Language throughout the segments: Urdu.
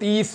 30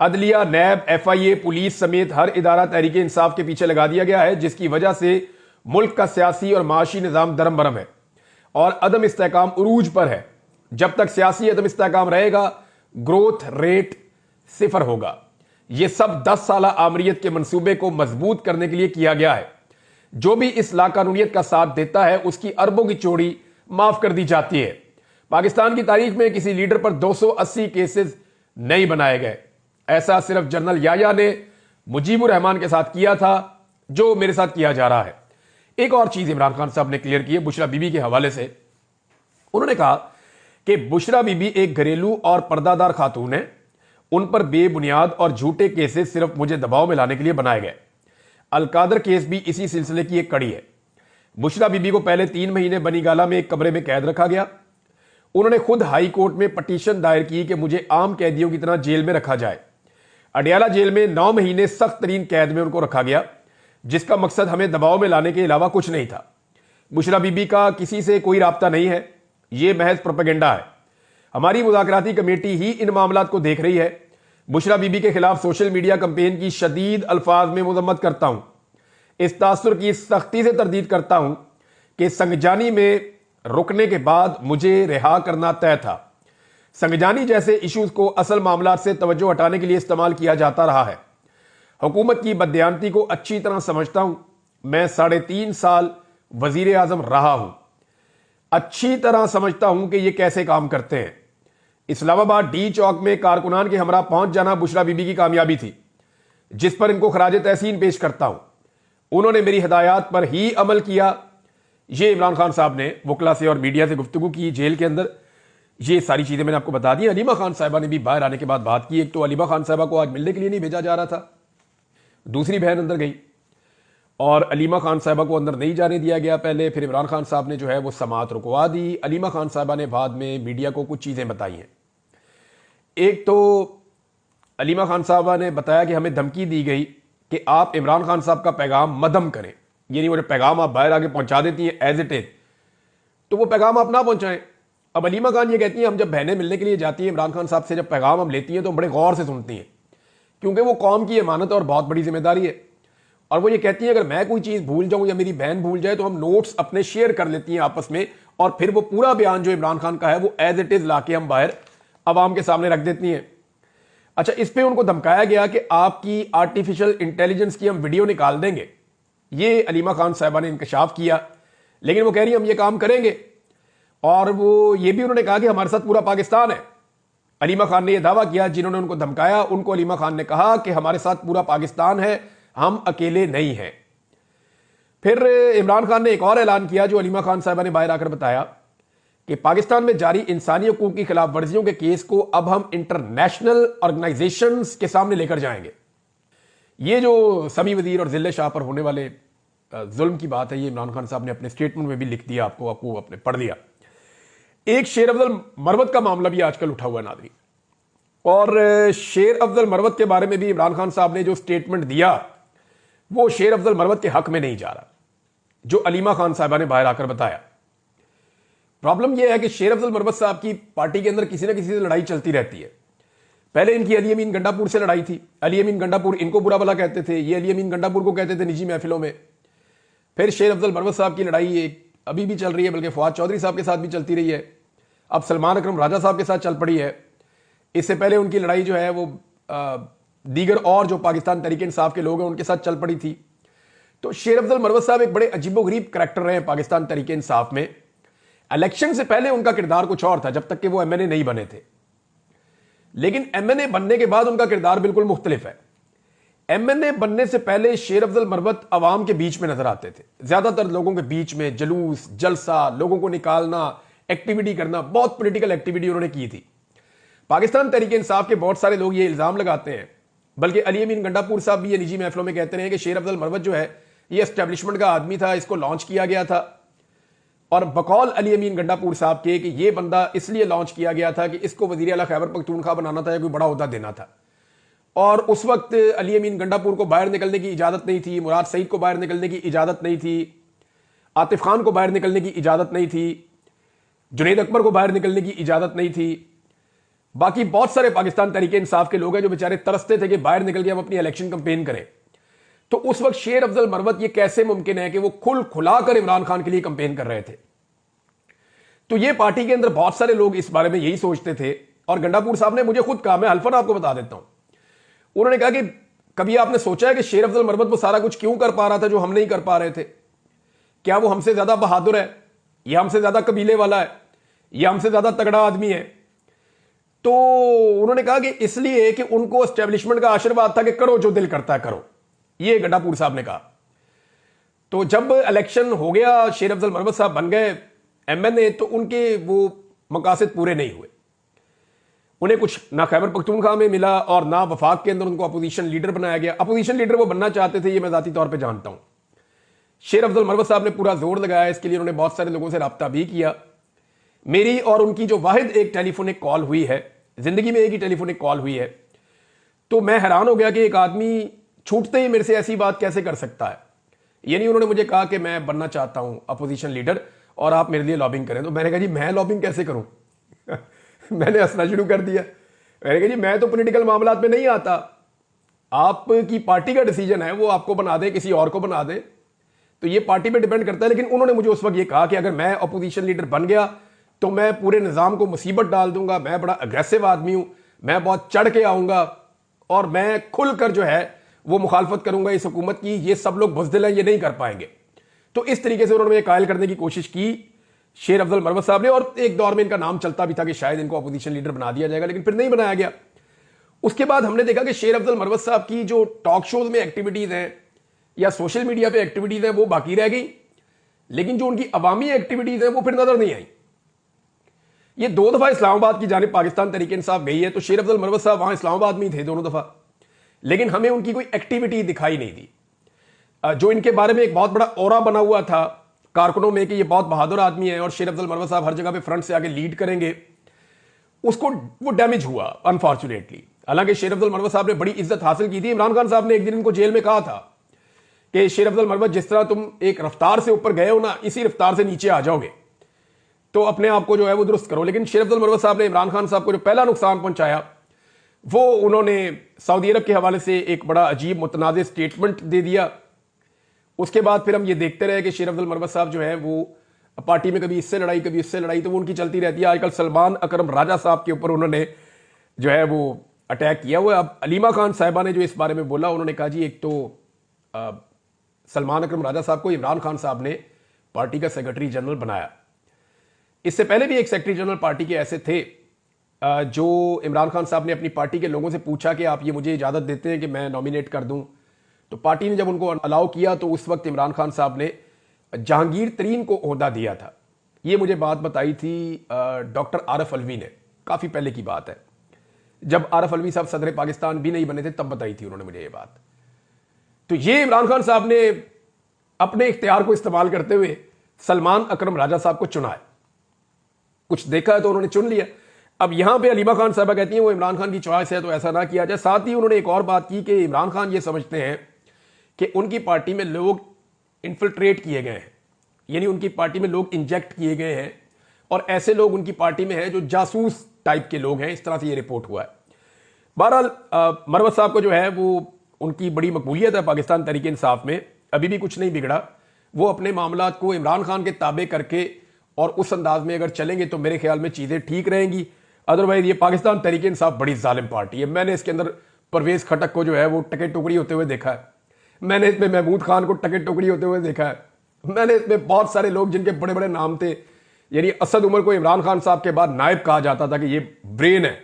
عدلیہ، نیب، ایف آئی اے، پولیس سمیت ہر ادارہ تحریک انصاف کے پیچھے لگا دیا گیا ہے، جس کی وجہ سے ملک کا سیاسی اور معاشی نظام درم برم ہے اور عدم استحکام عروج پر ہے۔ جب تک سیاسی عدم استحکام رہے گا، گروتھ ریٹ صفر ہوگا۔ یہ سب 10 سالہ آمریت کے منصوبے کو مضبوط کرنے کے لیے کیا گیا ہے۔ جو بھی اس لاقانونیت کا ساتھ دیتا ہے اس کی اربوں کی چوری معاف کر دی جاتی ہے۔ پاکستان کی تاریخ میں کسی لیڈر پر 280 کیسز نہیں بنائے گئے۔ ایسا صرف جنرل یحییٰ نے مجیب الرحمان کے ساتھ کیا تھا، جو میرے ساتھ کیا جا رہا ہے۔ ایک اور چیز عمران خان صاحب نے کلیئر کی ہے بشرا بی بی کے حوالے سے۔ انہوں نے کہا کہ بشرا بی بی ایک گھریلو اور پردہ دار خاتون ہے، ان پر بے بنیاد اور جھوٹے کیسز صرف مجھے دباؤ میں لانے کے لیے بنائے گئے۔ القادر کیس بھی اسی سلسلے کی ایک کڑی ہے۔ بشرا بی بی کو پہلے 3 مہینے بنی گالہ میں ایک کمرے میں قید رکھا گیا۔ انہوں نے خود ہائی کورٹ میں پٹیشن دائر کی کہ مجھے عام قیدیوں کی طرح جیل میں رکھا جائے۔ اڈیالہ جیل میں 9 مہینے سخت ترین قید میں ان کو رکھا گیا، جس کا مقصد ہمیں دباؤ میں لانے کے علاوہ کچھ نہیں تھا۔ بشرا بی بی کا کسی سے کوئی رابطہ نہیں ہے، یہ محض پروپیگنڈا ہے۔ ہماری مذاکراتی کمیٹی ہی ان معاملات کو دیکھ رہی ہے۔ بشرا بی بی کے خلاف سوشل میڈیا کمپین کی شدید الفاظ میں مذمت کرتا ہوں۔ اس تاثر کی سختی سے تردید کرتا ہوں کہ سنگجانی میں رکنے کے بعد مجھے رہا کرنا طے تھا۔ سنگجانی جیسے ایشوز کو اصل معاملات سے توجہ ہٹانے کے لیے استعمال کیا جاتا رہا ہے۔ حکومت کی بددیانتی کو اچھی طرح سمجھتا ہوں۔ میں 3.5 سال وزیر اعظم رہا ہوں، اچھی طرح سمجھتا ہوں کہ یہ کیسے کام کرتے ہیں۔ اسلام آباد ڈی چوک میں کارکنان کے ہمراہ پہنچ جانا بشرا بی بی کی کامیابی تھی، جس پر ان کو خراج تحسین پیش کرتا ہوں۔ انہوں نے میری ہدایات پر ہی عمل کیا۔ یہ عمران خان صاحب نے وکلا سے اور میڈیا سے گفتگو کی جیل کے اندر۔ یہ ساری چیزیں میں نے آپ کو بتا دی۔ علیمہ خان صاحبہ نے بھی باہر آنے کے بعد بات کی۔ ایک تو علیمہ خان صاحبہ کو آج ملنے کے لیے نہیں بھیجا جا رہا تھا، دوسری بہن اندر گئی اور علیمہ خان صاحبہ کو اندر نہیں جانے دیا گیا پہلے، پھر عمران خان صاحب نے جو ہے وہ سماعت رکوا دی۔ علیمہ خان صاحبہ نے بعد میں میڈیا کو کچھ چیزیں بتائی ہیں۔ ایک تو علیمہ خان صاحبہ نے بتایا کہ ہمیں دھمکی دی گئی کہ آپ عمران خان صاحب کا پیغام مدھم کریں، یعنی وہ پیغام آپ باہر آگے پہنچا دیتی ہیں ایز اٹ از، تو وہ پیغام آپ نہ پہنچائیں۔ اب علیمہ خان یہ کہتی ہیں ہم جب بہنیں ملنے کے لیے جاتی ہیں عمران خان صاحب سے، جب پیغام ہم لیتی ہیں تو ہم بڑے غور سے سنتی ہیں، کیونکہ وہ قوم کی امانت اور بہت بڑی ذمہ داری ہے۔ اور وہ یہ کہتی ہیں اگر میں کوئی چیز بھول جاؤں یا میری بہن بھول جائے تو ہم نوٹس اپنے شیئر کر لیتی ہیں آپس میں، اور پھر وہ پورا بیان جو عمران خان کا ہے وہ ایز اٹ از لا کے ہم باہر عوام کے سامنے رکھ دیتی ہیں۔ اچھا، اس پہ ان کو دھمکایا گیا کہ آپ کی آرٹیفیشل انٹیلیجنس کی ہم ویڈیو نکال دیں گے۔ یہ علیمہ خان صاحبہ نے انکشاف کیا، لیکن وہ کہہ رہی ہیں ہم یہ کام کریں گے، اور وہ یہ بھی انہوں نے کہا کہ ہمارے ساتھ پورا پاکستان ہے۔ علیمہ خان نے یہ دعویٰ کیا، جنہوں نے ان کو دھمکایا ان کو علیمہ خان نے کہا کہ ہمارے ساتھ پورا پاکستان ہے، ہم اکیلے نہیں ہیں۔ پھر عمران خان نے ایک اور اعلان کیا جو علیمہ خان صاحبہ نے باہر آ کر بتایا کہ پاکستان میں جاری انسانی حقوق کی خلاف ورزیوں کے کیس کو اب ہم انٹرنیشنل آرگنائزیشنز کے سامنے لے کر جائیں گے۔ یہ جو سمیع وزیر اور ذلِ شاہ پر ہونے والے ظلم کی بات ہے، یہ عمران خان صاحب نے اپنے سٹیٹمنٹ میں بھی لکھ دیا، آپ کو اپنے پڑھ دیا۔ ایک شیر افضل مروت کا معاملہ بھی آج کل اٹھا ہوا ہے ناظرین، اور شیر افضل مروت کے بارے میں بھی عمران خان صاحب نے جو سٹیٹمنٹ دیا وہ شیر افضل مروت کے حق میں نہیں جا رہا، جو علیمہ خان صاحبہ نے باہر آ کر بتایا۔ پرابلم یہ ہے کہ شیر افضل مروت صاحب کی پارٹی کے اندر کسی نہ کسی سے لڑائی چلتی رہتی ہے۔ پہلے ان کی علی امین گنڈا پور سے لڑائی تھی، علی امین گنڈا پور ان کو برا بھلا کہتے تھے، یہ علی امین گنڈا پور کو کہتے تھے نجی محفلوں میں۔ پھر شیر افضل مروت صاحب کی لڑائی ابھی بھی چل رہی ہے، بلکہ فواد چودھری صاحب کے ساتھ بھی چلتی رہی ہے، اب سلمان اکرم راجہ صاحب کے ساتھ چل پڑی ہے۔ اس سے پہلے ان کی لڑائی جو ہے وہ دیگر اور جو پاکستان تحریک انصاف کے لوگ ہیں ان کے ساتھ چل پڑی تھی۔ تو شیر افضل مروت صاحب ایک بڑے عجیب و غریب کریکٹر رہے ہیں پاکستان تحریک انصاف میں۔ الیکشن سے پہلے ان کا کردار کچھ اور تھا، جب تک کہ وہ ایم این اے نہیں بنے تھے، لیکن ایم این اے بننے کے بعد ان کا کردار بالکل مختلف ہے۔ ایم این اے بننے سے پہلے شیر افضل مروت عوام کے بیچ میں نظر آتے تھے، زیادہ تر لوگوں کے بیچ میں جلوس، جلسہ، لوگوں کو نکالنا، ایکٹیویٹی کرنا، بہت پولیٹیکل ایکٹیویٹی انہوں نے کی تھی۔ پاکستان تحریک انصاف کے بہت سارے لوگ یہ الزام لگاتے ہیں، بلکہ علی امین گنڈا پور صاحب بھی یہ نجی محفلوں میں کہتے ہیں کہ شیر افضل مروت جو ہے یہ اسٹیبلشمنٹ کا آدمی تھا، اس کو لانچ کیا گیا تھا، اور بقول علی امین گنڈا پور صاحب کے کہ یہ بندہ اس لیے لانچ کیا گیا تھا کہ اس کو وزیر اعلیٰ خیبر پختونخوا بنانا تھا یا کوئی بڑا عہدہ دینا تھا۔ اور اس وقت علی امین گنڈا پور کو باہر نکلنے کی اجازت نہیں تھی، مراد سعید کو باہر نکلنے کی اجازت نہیں تھی، عاطف خان کو باہر نکلنے کی اجازت نہیں تھی، جنید اکبر کو باہر نکلنے کی اجازت نہیں تھی۔ باقی بہت سارے پاکستان تحریک انصاف کے لوگ ہیں جو بیچارے ترستے تھے کہ باہر نکل کے ہم اپنی الیکشن کمپین کریں. تو اس وقت شیر افضل مروت یہ کیسے ممکن ہے کہ وہ کھلا کر عمران خان کے لیے کمپین کر رہے تھے؟ تو یہ پارٹی کے اندر بہت سارے لوگ اس بارے میں یہی سوچتے تھے. اور گنڈا پور صاحب نے مجھے خود کہا, میں حلفاً آپ کو بتا دیتا ہوں, انہوں نے کہا کہ کبھی آپ نے سوچا ہے کہ شیر افضل مروت وہ سارا کچھ کیوں کر پا رہا تھا جو ہم نہیں کر پا رہے تھے؟ کیا وہ ہم سے زیادہ بہادر ہے, یا ہم سے زیادہ قبیلے والا ہے, یا ہم سے زیادہ تگڑا آدمی ہے؟ تو انہوں نے کہا کہ اس لیے کہ ان کو اسٹیبلشمنٹ کا آشرواد تھا کہ کرو جو دل کرتا ہے کرو. یہ گنڈا پور صاحب نے کہا. تو جب الیکشن ہو گیا, شیر افضل مروت صاحب بن گئے ایم این اے, تو ان کے وہ مقاصد پورے نہیں ہوئے. انہیں کچھ نہ خیبر پختونخوا میں ملا اور نہ وفاق کے اندر ان کو اپوزیشن لیڈر بنایا گیا. اپوزیشن لیڈر وہ بننا چاہتے تھے, یہ میں ذاتی طور پہ جانتا ہوں. شیر افضل مروت صاحب نے پورا زور لگایا اس کے لیے, انہوں نے بہت سارے لوگوں سے رابطہ بھی کیا. میری اور ان کی جو واحد ایک ٹیلی فونک کال ہوئی ہے, زندگی میں ایک ہی ٹیلی فونک کال ہوئی ہے, تو میں حیران ہو گیا کہ ایک آدمی چھوٹتے ہی میرے سے ایسی بات کیسے کر سکتا ہے. یعنی انہوں نے مجھے کہا کہ میں بننا چاہتا ہوں اپوزیشن لیڈر اور آپ میرے لیے لابنگ کریں. تو میں نے کہا جی میں لابنگ کیسے کروں؟ میں نے ہنسنا شروع کر دیا. میں نے کہا جی میں تو پولیٹیکل معاملات میں نہیں آتا, آپ کی پارٹی کا ڈیسیجن ہے, وہ آپ کو بنا دے کسی اور کو بنا دے, تو یہ پارٹی پہ ڈیپینڈ کرتا ہے. لیکن انہوں نے مجھے اس وقت یہ کہا کہ اگر میں اپوزیشن لیڈر بن گیا تو میں پورے نظام کو مصیبت ڈال دوں گا, میں بڑا اگریسو آدمی ہوں, میں بہت چڑھ کے آؤں گا اور میں کھل کر جو ہے وہ مخالفت کروں گا اس حکومت کی, یہ سب لوگ بزدل ہیں, یہ نہیں کر پائیں گے. تو اس طریقے سے انہوں نے مجھے قائل کرنے کی کوشش کی شیر افضل مروت صاحب نے, اور ایک دور میں ان کا نام چلتا بھی تھا کہ شاید ان کو اپوزیشن لیڈر بنا دیا جائے گا, لیکن پھر نہیں بنایا گیا. اس کے بعد ہم نے دیکھا کہ شیر افضل مروت صاحب کی جو ٹاک شوز میں ایکٹیویٹیز ہیں یا سوشل میڈیا پہ ایکٹیویٹیز ہیں وہ باقی رہ گئی, لیکن جو ان کی عوامی ایکٹیویٹیز ہیں وہ پھر نظر نہیں آئی. یہ 2 دفعہ اسلام آباد کی جانب پاکستان تحریک انصاف گئی ہے, تو شیر افضل مروت صاحب وہاں اسلام آباد میں ہی تھے دونوں دفعہ, لیکن ہمیں ان کی کوئی ایکٹیویٹی دکھائی نہیں دی. جو ان کے بارے میں ایک بہت بڑا اورا بنا ہوا تھا کارکنوں میں کہ یہ بہت بہادر آدمی ہے اور شیر افضل مروت صاحب ہر جگہ پہ فرنٹ سے آگے لیڈ کریں گے, اس کو وہ ڈیمیج ہوا انفارچونیٹلی. حالانکہ شیر افضل مروت صاحب نے بڑی عزت حاصل کی تھی. عمران خان صاحب نے ایک دن ان کو جیل میں کہا تھا کہ شیر افضل مروت جس طرح تم ایک رفتار سے اوپر گئے ہو نا, اسی رفتار سے نیچے آ جاؤ گے, تو اپنے آپ کو جو ہے وہ درست کرو. لیکن شیر افضل مروت صاحب نے عمران خان صاحب کو جو پہلا نقصان پہنچایا وہ انہوں نے سعودی عرب کے حوالے سے ایک بڑا عجیب متنازع سٹیٹمنٹ دے دیا. اس کے بعد پھر ہم یہ دیکھتے رہے کہ شیر افضل مروت صاحب جو ہے وہ پارٹی میں کبھی اس سے لڑائی کبھی اس سے لڑائی, تو وہ ان کی چلتی رہتی ہے. آج کل سلمان اکرم راجہ صاحب کے اوپر انہوں نے جو ہے وہ اٹیک کیا ہوا ہے. اب علیمہ خان صاحبہ نے جو اس بارے میں بولا, انہوں نے کہا جی ایک تو سلمان اکرم راجہ صاحب کو عمران خان صاحب نے پارٹی کا سیکرٹری جنرل بنایا. اس سے پہلے بھی ایک سیکرٹری جنرل پارٹی کے ایسے تھے جو عمران خان صاحب نے اپنی پارٹی کے لوگوں سے پوچھا کہ آپ یہ مجھے اجازت دیتے ہیں کہ میں نامینیٹ کر دوں, تو پارٹی نے جب ان کو الاؤ کیا تو اس وقت عمران خان صاحب نے جہانگیر ترین کو عہدہ دیا تھا. یہ مجھے بات بتائی تھی ڈاکٹر عارف الوی نے, کافی پہلے کی بات ہے, جب عارف الوی صاحب صدر پاکستان بھی نہیں بنے تھے تب بتائی تھی انہوں نے مجھے یہ بات. تو یہ عمران خان صاحب نے اپنے اختیار کو استعمال کرتے ہوئے سلمان اکرم راجہ صاحب کو چنا ہے. کچھ دیکھا ہے تو انہوں نے چن لیا. اب یہاں پہ علیمہ خان صاحبہ کہتی ہیں وہ عمران خان کی چوائس ہے تو ایسا نہ کیا جائے. ساتھ ہی انہوں نے ایک اور بات کی کہ عمران خان یہ سمجھتے ہیں کہ ان کی پارٹی میں لوگ انفلٹریٹ کیے گئے ہیں, یعنی ان کی پارٹی میں لوگ انجیکٹ کیے گئے ہیں, اور ایسے لوگ ان کی پارٹی میں ہیں جو جاسوس ٹائپ کے لوگ ہیں. اس طرح سے یہ رپورٹ ہوا ہے. بہرحال مروت صاحب کو جو ہے وہ ان کی بڑی مقبولیت ہے پاکستان تحریک انصاف میں, ابھی بھی کچھ نہیں بگڑا. وہ اپنے معاملات کو عمران خان کے تابع کر کے اور اس انداز میں اگر چلیں گے تو میرے خیال میں چیزیں ٹھیک رہیں گی. ادروائز یہ پاکستان تحریک انصاف بڑی ظالم پارٹی ہے. میں نے اس کے اندر پرویز کھٹک کو جو ہے وہ ٹکے ٹکڑی ہوتے ہوئے دیکھا ہے, میں نے اس میں محمود خان کو ٹکے ٹکڑی ہوتے ہوئے دیکھا ہے, میں نے اس میں بہت سارے لوگ جن کے بڑے بڑے نام تھے, یعنی اسد عمر کو عمران خان صاحب کے بعد نائب کہا جاتا تھا کہ یہ برین ہے,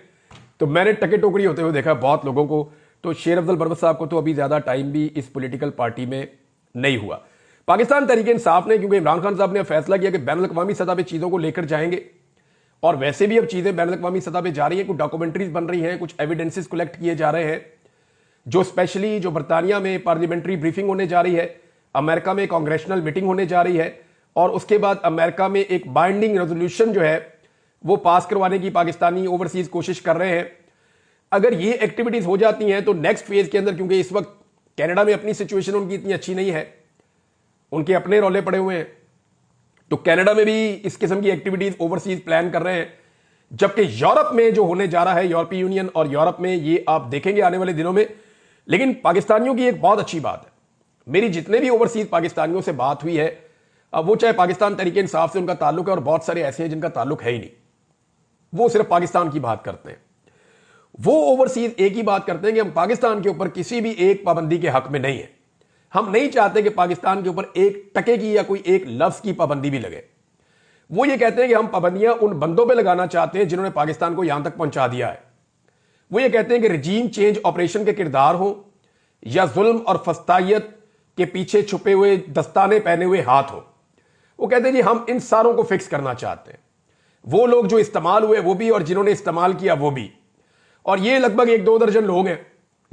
تو میں نے ٹکے ٹوکری ہوتے ہوئے دیکھا ہے بہت لوگوں کو. تو شیر افضل مروت صاحب کو تو ابھی زیادہ ٹائم بھی اس پولیٹیکل پارٹی میں نہیں ہوا. پاکستان تحریک انصاف نے, کیونکہ عمران خان صاحب نے فیصلہ کیا کہ بین الاقوامی سطح پہ چیزوں کو لے کر جائیں گے, اور ویسے بھی اب چیزیں بین الاقوامی سطح پہ جا رہی ہیں, کچھ ڈاکومنٹریز بن رہی ہیں, کچھ ایویڈنسز کلیکٹ کیے جا رہے ہیں, جو اسپیشلی جو برطانیہ میں پارلیمنٹری بریفنگ ہونے جا رہی ہے, امریکہ میں کانگریشنل میٹنگ ہونے جا رہی ہے, اور اس کے بعد امریکہ میں ایک بائنڈنگ ریزولوشن جو ہے وہ پاس کروانے کی پاکستانی اوورسیز کوشش کر رہے ہیں. اگر یہ ایکٹیویٹیز ہو جاتی ہیں تو نیکسٹ فیز کے اندر, کیونکہ اس وقت کینیڈا میں اپنی سچویشن ان کی اتنی اچھی نہیں ہے, ان کے اپنے رولے پڑے ہوئے ہیں, تو کینیڈا میں بھی اس قسم کی ایکٹیویٹیز اوورسیز پلان کر رہے ہیں جبکہ یورپ میں جو ہونے جا رہا ہے، یورپی یونین اور یورپ میں، یہ آپ دیکھیں گے آنے والے دنوں میں. لیکن پاکستانیوں کی ایک بہت اچھی بات ہے، میری جتنے بھی اوورسیز پاکستانیوں سے بات ہوئی ہے، اب وہ چاہے پاکستان تحریک انصاف سے ان کا تعلق ہے، اور بہت سارے ایسے ہیں جن کا تعلق ہے ہی نہیں، وہ صرف پاکستان کی بات کرتے ہیں. وہ اوورسیز ایک ہی بات کرتے ہیں کہ ہم پاکستان کے اوپر کسی بھی ایک پابندی کے حق میں نہیں ہیں. ہم نہیں چاہتے کہ پاکستان کے اوپر ایک ٹکے کی یا کوئی ایک لفظ کی پابندی بھی لگے. وہ یہ کہتے ہیں کہ ہم پابندیاں ان بندوں پہ لگانا چاہتے ہیں جنہوں نے پاکستان کو یہاں تک پہنچا دیا ہے. وہ یہ کہتے ہیں کہ رجیم چینج آپریشن کے کردار ہوں یا ظلم اور فسطائیت کے پیچھے چھپے ہوئے دستانے پہنے ہوئے ہاتھ ہوں. وہ کہتے ہیں جی ہم ان ساروں کو فکس کرنا چاہتے ہیں، وہ لوگ جو استعمال ہوئے وہ بھی اور جنہوں نے استعمال کیا وہ بھی. اور یہ لگ بھگ 1-2 درجن لوگ ہیں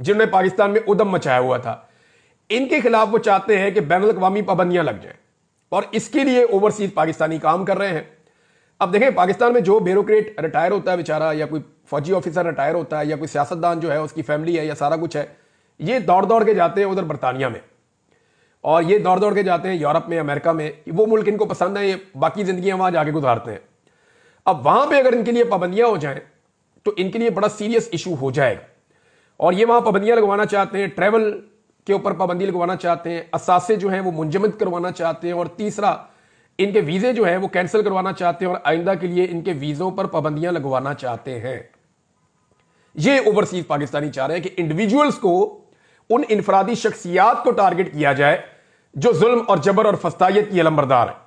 جنہوں نے پاکستان میں ادم مچایا ہوا تھا. ان کے خلاف وہ چاہتے ہیں کہ بین الاقوامی پابندیاں لگ جائیں، اور اس کے لیے اوورسیز پاکستانی کام کر رہے ہیں. اب دیکھیں پاکستان میں جو بیوروکریٹ ریٹائر ہوتا ہے بیچارہ، یا کوئی فوجی آفیسر ریٹائر ہوتا ہے، یا کوئی سیاستدان جو ہے اس کی فیملی ہے یا سارا کچھ ہے، یہ دوڑ کے جاتے ہیں ادھر برطانیہ میں، اور یہ دوڑ کے جاتے ہیں یورپ میں، امریکہ میں. وہ ملک ان کو پسند ہے، یہ باقی زندگیاں وہاں جا کے گزارتے ہیں. اب وہاں پہ اگر ان کے لیے پابندیاں ہو جائیں تو ان کے لیے بڑا سیریس ایشو ہو جائے گا. اور یہ وہاں پابندیاں لگوانا چاہتے ہیں، ٹریول کے اوپر پابندی لگوانا چاہتے ہیں، اثاثے جو ہیں وہ منجمد کروانا چاہتے ہیں، اور تیسرا ان کے ویزے جو ہیں وہ کینسل کروانا چاہتے ہیں، اور آئندہ کے لیے ان کے ویزوں پر پابندیاں لگوانا چاہتے ہیں. یہ اوورسیز پاکستانی چاہ رہے ہیں کہ انڈیویجولز کو، ان انفرادی شخصیات کو ٹارگٹ کیا جائے جو ظلم اور جبر اور فسطائیت کی علمبردار ہیں،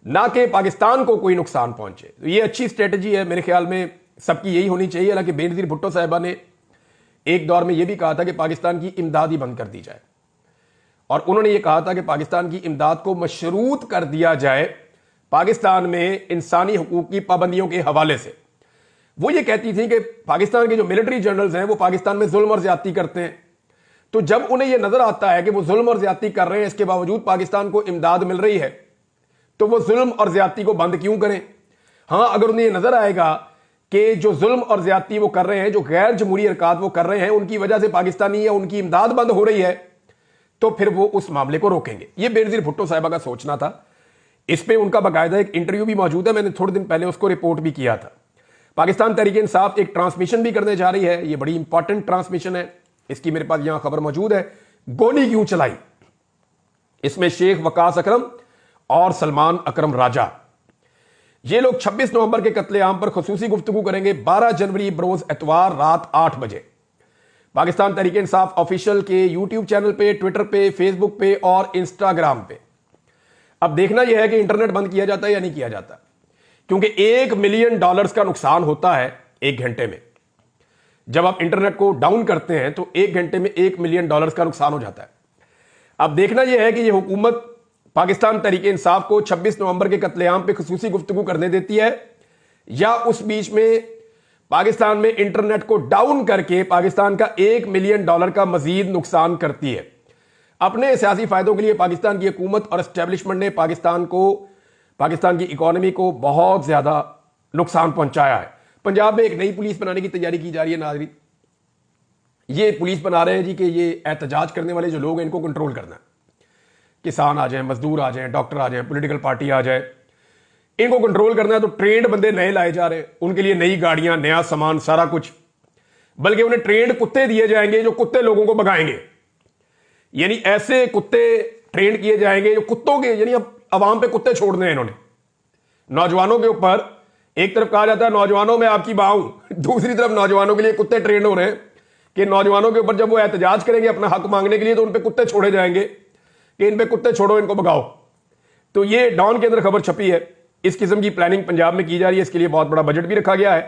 نہ کہ پاکستان کو کوئی نقصان پہنچے. یہ اچھی اسٹریٹجی ہے، میرے خیال میں سب کی یہی ہونی چاہیے. حالانکہ بینظیر بھٹو صاحبہ نے ایک دور میں یہ بھی کہا تھا کہ پاکستان کی امداد ہی بند کر دی جائے، اور انہوں نے یہ کہا تھا کہ پاکستان کی امداد کو مشروط کر دیا جائے پاکستان میں انسانی حقوق کی پابندیوں کے حوالے سے. وہ یہ کہتی تھی کہ پاکستان کے جو ملٹری جنرلز ہیں وہ پاکستان میں ظلم اور زیادتی کرتے ہیں، تو جب انہیں یہ نظر آتا ہے کہ وہ ظلم اور زیادتی کر رہے ہیں، اس کے باوجود پاکستان کو امداد مل رہی ہے، تو وہ ظلم اور زیادتی کو بند کیوں کریں؟ ہاں اگر انہیں یہ نظر آئے گا کہ جو ظلم اور زیادتی وہ کر رہے ہیں، جو غیر جمہوری حرکات وہ کر رہے ہیں، ان کی وجہ سے پاکستانی یا ان کی امداد بند ہو رہی ہے، تو پھر وہ اس معاملے کو روکیں گے. یہ بینظیر بھٹو صاحبہ کا سوچنا تھا. اس پہ ان کا باقاعدہ ایک انٹرویو بھی موجود ہے، میں نے تھوڑے دن پہلے اس کو رپورٹ بھی کیا تھا. پاکستان تحریک انصاف ایک ٹرانسمیشن بھی کرنے جا رہی ہے، یہ بڑی امپورٹنٹ ٹرانسمیشن ہے. اس کی میرے پاس یہاں خبر موجود ہے. گولی کیوں چلائی، اس میں شیخ وقاص اکرم اور سلمان اکرم راجہ، یہ لوگ 26 نومبر کے قتل عام پر خصوصی گفتگو کریں گے 12 جنوری بروز اتوار رات 8 بجے پاکستان تحریک انصاف آفیشیل کے یوٹیوب چینل پہ، ٹویٹر پہ، فیس بک پہ اور انسٹاگرام پہ. اب دیکھنا یہ ہے کہ انٹرنیٹ بند کیا جاتا ہے یا نہیں کیا جاتا، کیونکہ $1 ملین کا نقصان ہوتا ہے 1 گھنٹے میں. جب آپ انٹرنیٹ کو ڈاؤن کرتے ہیں تو 1 گھنٹے میں $1 ملین کا نقصان ہو جاتا ہے. اب دیکھنا یہ ہے کہ یہ حکومت پاکستان تحریک انصاف کو 26 نومبر کے قتل عام پہ خصوصی گفتگو کرنے دیتی ہے، یا اس بیچ میں پاکستان میں انٹرنیٹ کو ڈاؤن کر کے پاکستان کا $1 ملین کا مزید نقصان کرتی ہے. اپنے سیاسی فائدوں کے لیے پاکستان کی حکومت اور اسٹیبلشمنٹ نے پاکستان کی اکانومی کو بہت زیادہ نقصان پہنچایا ہے. پنجاب میں ایک نئی پولیس بنانے کی تیاری کی جا رہی ہے. ناظرین، یہ پولیس بنا رہے ہیں جی کہ یہ احتجاج کرنے والے جو لوگ ہیں ان کو کنٹرول کرنا ہے. کسان آ جائیں، مزدور آ جائیں، ڈاکٹر آ جائیں، پولیٹیکل پارٹی آ جائے، ان کو کنٹرول کرنا ہے. تو ٹرینڈ بندے نئے لائے جا رہے ہیں، ان کے لیے نئی گاڑیاں، نیا سامان، سارا کچھ. بلکہ انہیں ٹرینڈ کتے دیے جائیں گے جو کتے لوگوں کو بگائیں گے. یعنی ایسے کتے ٹرینڈ کیے جائیں گے جو کتوں کے، یعنی اب عوام پہ کتے چھوڑنے ہیں انہوں نے. نوجوانوں کے اوپر ایک طرف کہا جاتا ہے نوجوانوں میں آپ کی ماں ہوں، دوسری طرف نوجوانوں کے لیے کتے ٹرینڈ ہو رہے ہیں کہ نوجوانوں کے اوپر جب وہ احتجاج کریں گے اپنا حق مانگنے کے لیے تو ان پہ کتے چھوڑے جائیں گے کہ ان پہ کتے چھوڑو، ان کو بگاؤ. تو یہ ڈان کے اندر خبر چھپی ہے. اس قسم کی پلاننگ پنجاب میں کی جا رہی ہے، اس کے لیے بہت بڑا بجٹ بھی رکھا گیا ہے.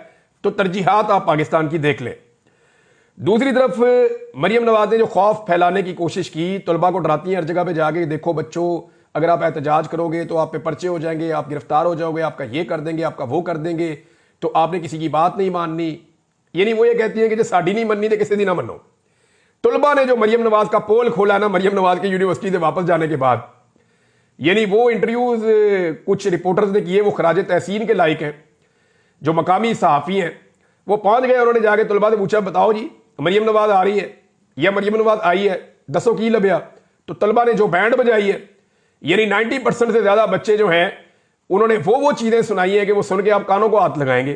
تو ترجیحات آپ پاکستان کی دیکھ لیں. دوسری طرف مریم نواز نے جو خوف پھیلانے کی کوشش کی، طلباء کو ڈراتی ہیں ہر جگہ پہ جا کے، دیکھو بچوں اگر آپ احتجاج کرو گے تو آپ پہ پرچے ہو جائیں گے، آپ گرفتار ہو جاؤ گے، آپ کا یہ کر دیں گے، آپ کا وہ کر دیں گے، تو آپ نے کسی کی بات نہیں ماننی. یعنی وہ یہ کہتی ہیں کہ جو ساڈی نہیں مننی تو کسی دی نہ منو. طلباء نے جو مریم نواز کا پول کھولا نا مریم نواز کے یونیورسٹی سے واپس جانے کے بعد، یعنی وہ انٹرویوز کچھ رپورٹرز نے کیے وہ خراج تحسین کے لائق ہیں. جو مقامی صحافی ہیں وہ پہنچ گئے، انہوں نے جا کے طلباء سے پوچھا بتاؤ جی مریم نواز آ رہی ہے یا مریم نواز آئی ہے، دسو کی لبیا. تو طلباء نے جو بینڈ بجائی ہے، یعنی 90% سے زیادہ بچے جو ہیں انہوں نے وہ چیزیں سنائی ہیں کہ وہ سن کے آپ کانوں کو ہاتھ لگائیں گے.